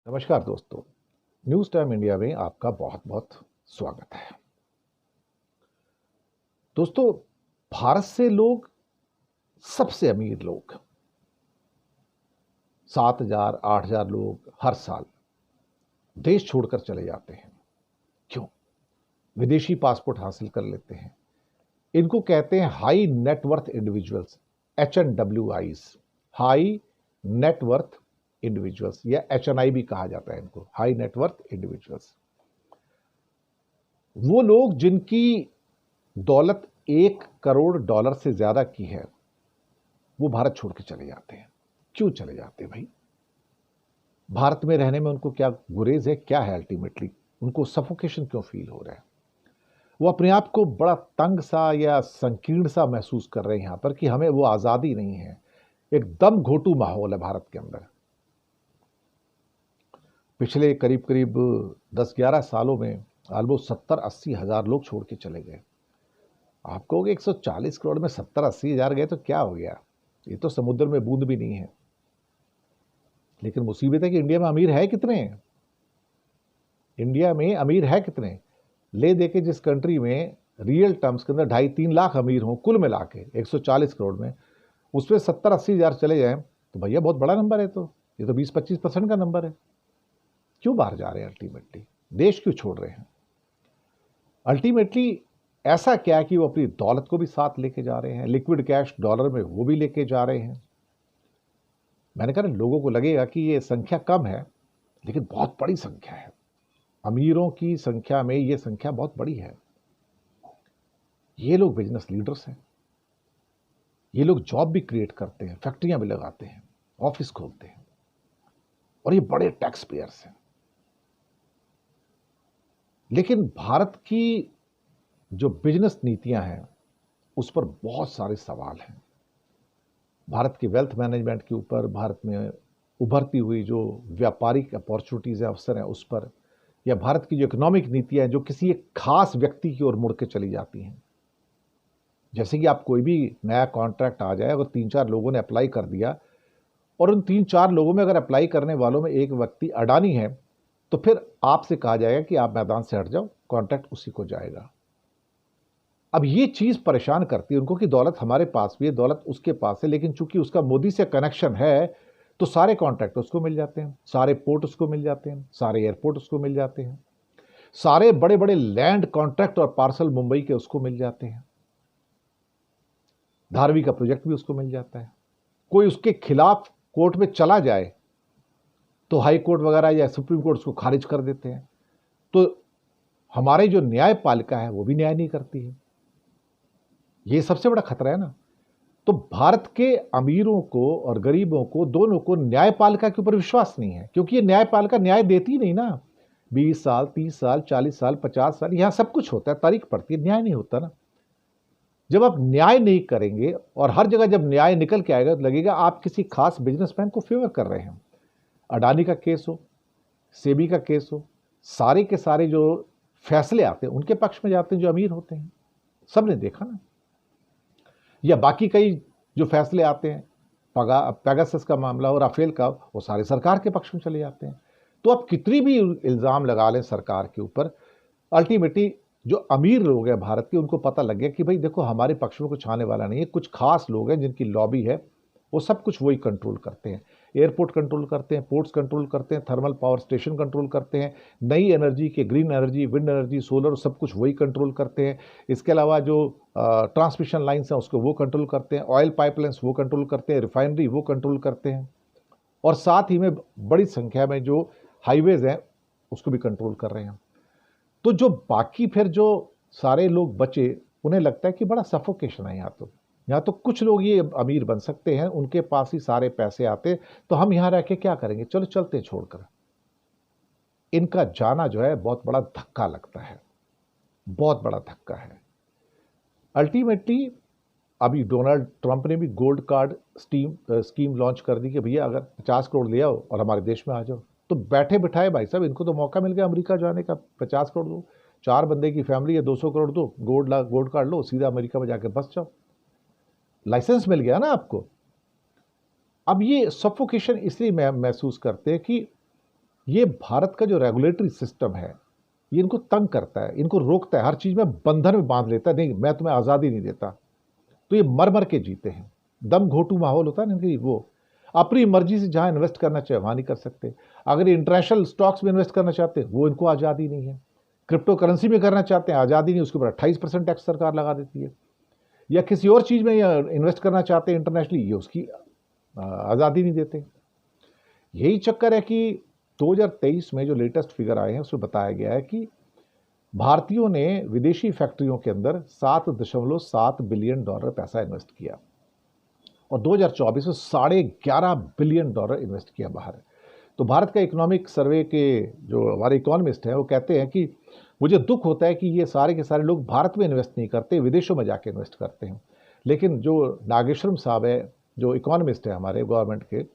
नमस्कार दोस्तों। News time India में आपका बहुत बहुत स्वागत है। दोस्तों, भारत से लोग, सबसे अमीर लोग 7,000 8,000 लोग हर साल देश छोड़कर चले जाते हैं। क्यों? विदेशी पासपोर्ट हासिल कर लेते हैं। इनको कहते हैं high net worth individuals, HNWIs, high net worth individuals, या HNI भी कहा जाता है इनको, हाई नेटवर्थ इंडिविजुअल्स। वो लोग जिनकी दौलत $1 करोड़ से ज्यादा की है, वो भारत छोड़ के चले जाते हैं। क्यों चले जाते हैं भाई? भारत में रहने में उनको क्या गुरेज है, क्या है? अल्टीमेटली उनको सफोकेशन क्यों फील हो रहा है? वो अपने आप को बड़ा तंग सा या संकीर्ण सा महसूस कर रहे हैं यहां पर कि हमें वो आजादी नहीं है। एकदम घोटू माहौल है भारत के अंदर। पिछले करीब करीब 10-11 सालों में ऑलमोस्ट 70-80 हजार लोग छोड़ के चले गए। आप कहोगे 140 करोड़ में 70-80 हजार गए तो क्या हो गया? ये तो समुद्र में बूंद भी नहीं है। लेकिन मुसीबत है कि इंडिया में अमीर है कितने? इंडिया में अमीर है कितने? ले दे के जिस कंट्री में रियल टर्म्स के अंदर 2.5-3 लाख अमीर हों कुल मिला के 140 करोड़ में, उसमें 70-80 हजार चले जाएं तो भैया बहुत बड़ा नंबर है। तो ये तो 20-25% का नंबर है। क्यों बाहर जा रहे हैं? अल्टीमेटली देश क्यों छोड़ रहे हैं? अल्टीमेटली ऐसा क्या है कि वो अपनी दौलत को भी साथ लेके जा रहे हैं? लिक्विड कैश डॉलर में वो भी लेके जा रहे हैं। मैंने कहा लोगों को लगेगा कि ये संख्या कम है, लेकिन बहुत बड़ी संख्या है। अमीरों की संख्या में ये संख्या बहुत बड़ी है। ये लोग बिजनेस लीडर्स हैं। ये लोग जॉब भी क्रिएट करते हैं, फैक्ट्रियां भी लगाते हैं, ऑफिस खोलते हैं, और ये बड़े टैक्स पेयर्स हैं। लेकिन भारत की जो बिजनेस नीतियां हैं उस पर बहुत सारे सवाल हैं। भारत के वेल्थ मैनेजमेंट के ऊपर, भारत में उभरती हुई जो व्यापारिक अपॉर्चुनिटीज है, अवसर हैं, उस पर, या भारत की जो इकोनॉमिक नीतियां हैं जो किसी एक खास व्यक्ति की ओर मुड़ के चली जाती हैं। जैसे कि आप कोई भी नया कॉन्ट्रैक्ट आ जाए, अगर 3-4 लोगों ने अप्लाई कर दिया और उन 3-4 लोगों में अगर अप्लाई करने वालों में एक व्यक्ति अडानी है, तो फिर आपसे कहा जाएगा कि आप मैदान से हट जाओ, कॉन्ट्रैक्ट उसी को जाएगा। अब ये चीज परेशान करती है उनको कि दौलत हमारे पास भी है, दौलत उसके पास है, लेकिन चूंकि उसका मोदी से कनेक्शन है तो सारे कॉन्ट्रैक्ट उसको मिल जाते हैं, सारे पोर्ट उसको मिल जाते हैं, सारे एयरपोर्ट उसको मिल जाते हैं, सारे बड़े बड़े लैंड कॉन्ट्रैक्ट और पार्सल मुंबई के उसको मिल जाते हैं, धारवी का प्रोजेक्ट भी उसको मिल जाता है। कोई उसके खिलाफ कोर्ट में चला जाए तो हाई कोर्ट वगैरह या सुप्रीम कोर्ट उसको खारिज कर देते हैं। तो हमारे जो न्यायपालिका है वो भी न्याय नहीं करती है। ये सबसे बड़ा खतरा है ना। तो भारत के अमीरों को और गरीबों को, दोनों को, न्यायपालिका के ऊपर विश्वास नहीं है, क्योंकि ये न्यायपालिका न्याय देती नहीं ना। 20 साल, 30 साल, 40 साल, 50 साल यहां सब कुछ होता है, तारीख पड़ती है, न्याय नहीं होता ना। जब आप न्याय नहीं करेंगे और हर जगह जब न्याय निकल के आएगा तो लगेगा आप किसी खास बिजनेसमैन को फेवर कर रहे हैं। अडानी का केस हो, सेबी का केस हो, सारे के सारे जो फैसले आते हैं उनके पक्ष में जाते हैं जो अमीर होते हैं। सबने देखा ना। या बाकी कई जो फैसले आते हैं, पैगासस का मामला हो, राफेल का, वो सारे सरकार के पक्ष में चले जाते हैं। तो आप कितनी भी इल्जाम लगा लें सरकार के ऊपर, अल्टीमेटली जो अमीर लोग हैं भारत के, उनको पता लग गया कि भाई देखो हमारे पक्ष में कुछ आने वाला नहीं है। कुछ खास लोग हैं जिनकी लॉबी है, वो सब कुछ वही कंट्रोल करते हैं। एयरपोर्ट कंट्रोल करते हैं, पोर्ट्स कंट्रोल करते हैं, थर्मल पावर स्टेशन कंट्रोल करते हैं, नई एनर्जी के, green energy, wind energy, solar, सब कुछ वही कंट्रोल करते हैं। इसके अलावा जो ट्रांसमिशन लाइन्स हैं उसको वो कंट्रोल करते हैं, ऑयल पाइपलाइंस वो कंट्रोल करते हैं, रिफाइनरी वो कंट्रोल करते हैं, और साथ ही में बड़ी संख्या में जो हाईवेज हैं उसको भी कंट्रोल कर रहे हैं। तो जो बाकी फिर जो सारे लोग बचे, उन्हें लगता है कि बड़ा सफोकेशन है यहाँ तो कुछ लोग ये अमीर बन सकते हैं, उनके पास ही सारे पैसे आते, तो हम यहाँ रह के क्या करेंगे, चलो चलते हैं छोड़कर। इनका जाना जो है बहुत बड़ा धक्का लगता है, बहुत बड़ा धक्का है। अल्टीमेटली अभी डोनाल्ड ट्रंप ने भी गोल्ड कार्ड स्कीम लॉन्च कर दी कि भैया अगर 50 करोड़ ले आओ और हमारे देश में आ जाओ, तो बैठे बिठाए भाई साहब इनको तो मौका मिल गया अमेरिका जाने का। 50 करोड़ दो, 4 बंदे की फैमिली है, 200 करोड़ दो, गोल्ड कार्ड लो, सीधा अमेरिका में जाके बस जाओ, लाइसेंस मिल गया ना आपको। अब ये सफोकेशन इसलिए महसूस करते हैं कि ये भारत का जो रेगुलेटरी सिस्टम है ये इनको तंग करता है, इनको रोकता है, हर चीज़ में बंधन में बांध लेता है, नहीं मैं तुम्हें आज़ादी नहीं देता। तो ये मर मर के जीते हैं, दम घोटू माहौल होता है ना इनकी, वो अपनी मर्जी से जहाँ इन्वेस्ट करना चाहे वहाँ नहीं कर सकते। अगर ये इंटरनेशनल स्टॉक्स में इन्वेस्ट करना चाहते हैं वो इनको आज़ादी नहीं है, क्रिप्टो करेंसी में करना चाहते हैं आज़ादी नहीं, उसके ऊपर 28% टैक्स सरकार लगा देती है, या किसी और चीज़ में या इन्वेस्ट करना चाहते हैं इंटरनेशनली, ये उसकी आज़ादी नहीं देते। यही चक्कर है कि 2023 में जो लेटेस्ट फिगर आए हैं उसमें बताया गया है कि भारतीयों ने विदेशी फैक्ट्रियों के अंदर 7.7 बिलियन डॉलर पैसा इन्वेस्ट किया और 2024 में $11.5 बिलियन इन्वेस्ट किया बाहर। तो भारत का इकोनॉमिक सर्वे के जो हमारे इकोनॉमिस्ट हैं वो कहते हैं कि मुझे दुख होता है कि ये सारे के सारे लोग भारत में इन्वेस्ट नहीं करते, विदेशों में जाके इन्वेस्ट करते हैं। लेकिन जो नागेश्वरम साहब है, जो इकोनॉमिस्ट है हमारे गवर्नमेंट के,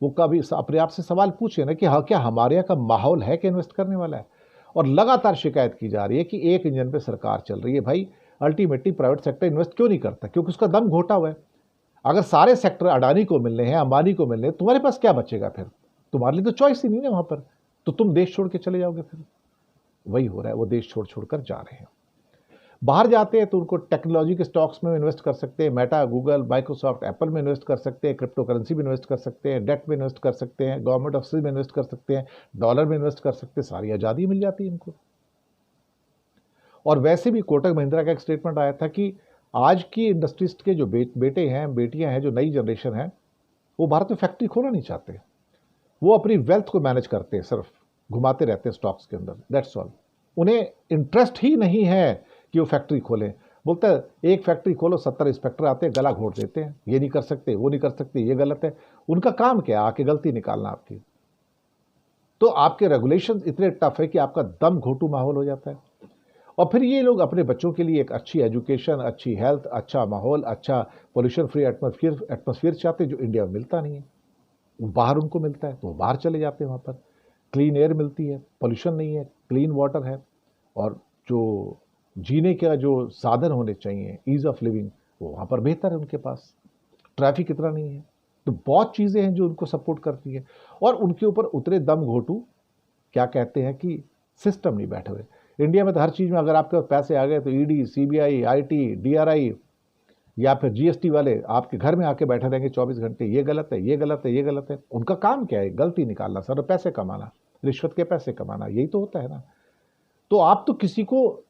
वो कभी अपने आप से सवाल पूछे ना कि हाँ क्या हमारे यहाँ का माहौल है कि इन्वेस्ट करने वाला है। और लगातार शिकायत की जा रही है कि एक इंजन पे सरकार चल रही है। भाई अल्टीमेटली प्राइवेट सेक्टर इन्वेस्ट क्यों नहीं करता? क्योंकि उसका दम घोटा हुआ है। अगर सारे सेक्टर अडानी को मिलने हैं, अंबानी को मिलने हैं, तुम्हारे पास क्या बचेगा फिर? तुम्हारे लिए तो चॉइस ही नहीं है वहां पर, तो तुम देश छोड़ के चले जाओगे। फिर वही हो रहा है, वो देश छोड़ छोड़ कर जा रहे हैं। बाहर जाते हैं तो उनको टेक्नोलॉजी के स्टॉक्स में इन्वेस्ट कर सकते हैं, मेटा, गूगल, माइक्रोसॉफ्ट, एप्पल में इन्वेस्ट कर सकते हैं, क्रिप्टो करेंसी में इन्वेस्ट कर सकते हैं, डेट में इन्वेस्ट कर सकते हैं, गवर्नमेंट ऑफिस में इन्वेस्ट कर सकते हैं, डॉलर में इन्वेस्ट कर सकते हैं, सारी आज़ादी मिल जाती है इनको। और वैसे भी कोटक महिंद्रा का एक स्टेटमेंट आया था कि आज की इंडस्ट्रिस्ट के जो बेटे हैं, बेटियां हैं, जो नई जनरेशन है, वो भारत में फैक्ट्री खोलना नहीं चाहते। वो अपनी वेल्थ को मैनेज करते हैं, सिर्फ घुमाते रहते हैं स्टॉक्स के अंदर, दैट्स ऑल। उन्हें इंटरेस्ट ही नहीं है कि वो फैक्ट्री खोलें। बोलते हैं एक फैक्ट्री खोलो, 70 इंस्पेक्टर आते हैं, गला घोट देते हैं, ये नहीं कर सकते, वो नहीं कर सकते, ये गलत है। उनका काम क्या है? आके गलती निकालना आपकी। तो आपके रेगुलेशन इतने टफ है कि आपका दम घोटू माहौल हो जाता है। और फिर ये लोग अपने बच्चों के लिए एक अच्छी एजुकेशन, अच्छी हेल्थ, अच्छा माहौल, अच्छा पोल्यूशन फ्री एटमॉस्फेयर चाहते हैं, जो इंडिया में मिलता नहीं है। बाहर उनको मिलता है तो वो बाहर चले जाते हैं। वहाँ पर क्लीन एयर मिलती है, पोल्यूशन नहीं है, क्लीन वाटर है, और जो जीने का जो साधन होने चाहिए, ईज़ ऑफ लिविंग, वो वहाँ पर बेहतर है उनके पास। ट्रैफिक इतना नहीं है। तो बहुत चीज़ें हैं जो उनको सपोर्ट करती है। और उनके ऊपर उतरे दम घोटू, क्या कहते हैं कि सिस्टम नहीं बैठे हुए। इंडिया में तो हर चीज़ में अगर आपके पास पैसे आ गए तो ईडी, सीबीआई, आईटी, डीआरआई या फिर जीएसटी वाले आपके घर में आके बैठे रहेंगे 24 घंटे, ये गलत है, ये गलत है, ये गलत है। उनका काम क्या है? गलती निकालना सर, पैसे कमाना, रिश्वत के पैसे कमाना, यही तो होता है ना। तो आप तो किसी को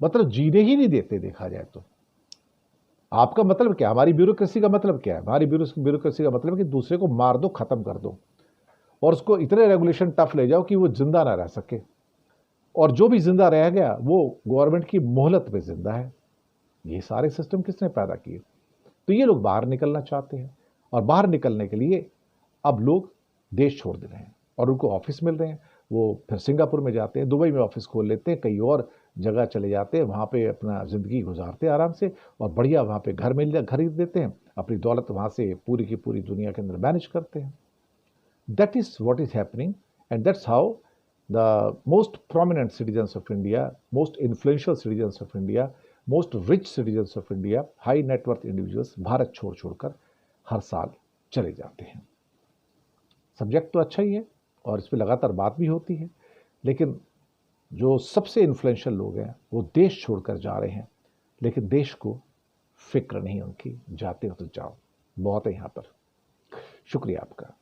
मतलब जीने ही नहीं देते, देखा जाए तो। आपका मतलब क्या? हमारी ब्यूरोक्रेसी का मतलब क्या है? हमारी ब्यूरोक्रेसी का मतलब है कि दूसरे को मार दो, खत्म कर दो, और उसको इतने रेगुलेशन टफ ले जाओ कि वो जिंदा ना रह सके। और जो भी जिंदा रह गया वो गवर्नमेंट की मोहलत में जिंदा है। ये सारे सिस्टम किसने पैदा किए? तो ये लोग बाहर निकलना चाहते हैं, और बाहर निकलने के लिए अब लोग देश छोड़ दे रहे हैं, और उनको ऑफिस मिल रहे हैं। वो फिर सिंगापुर में जाते हैं, दुबई में ऑफिस खोल लेते हैं, कई और जगह चले जाते हैं, वहाँ पे अपना ज़िंदगी गुजारते हैं आराम से, और बढ़िया वहाँ पे घर खरीद देते हैं, अपनी दौलत वहाँ से पूरी की पूरी दुनिया के अंदर मैनेज करते हैं। That is what is happening, and that's how the most prominent citizens of India, most influential citizens of India, most rich citizens of India, high net worth individuals Bharat छोड़ छोड़कर हर साल चले जाते हैं। सब्जेक्ट तो अच्छा ही है और इस पर लगातार बात भी होती है, लेकिन जो सबसे इन्फ्लुएंशियल लोग हैं वो देश छोड़कर जा रहे हैं, लेकिन देश को फिक्र नहीं उनकी। जाते हो तो जाओ, बहुत है यहाँ पर। शुक्रिया आपका।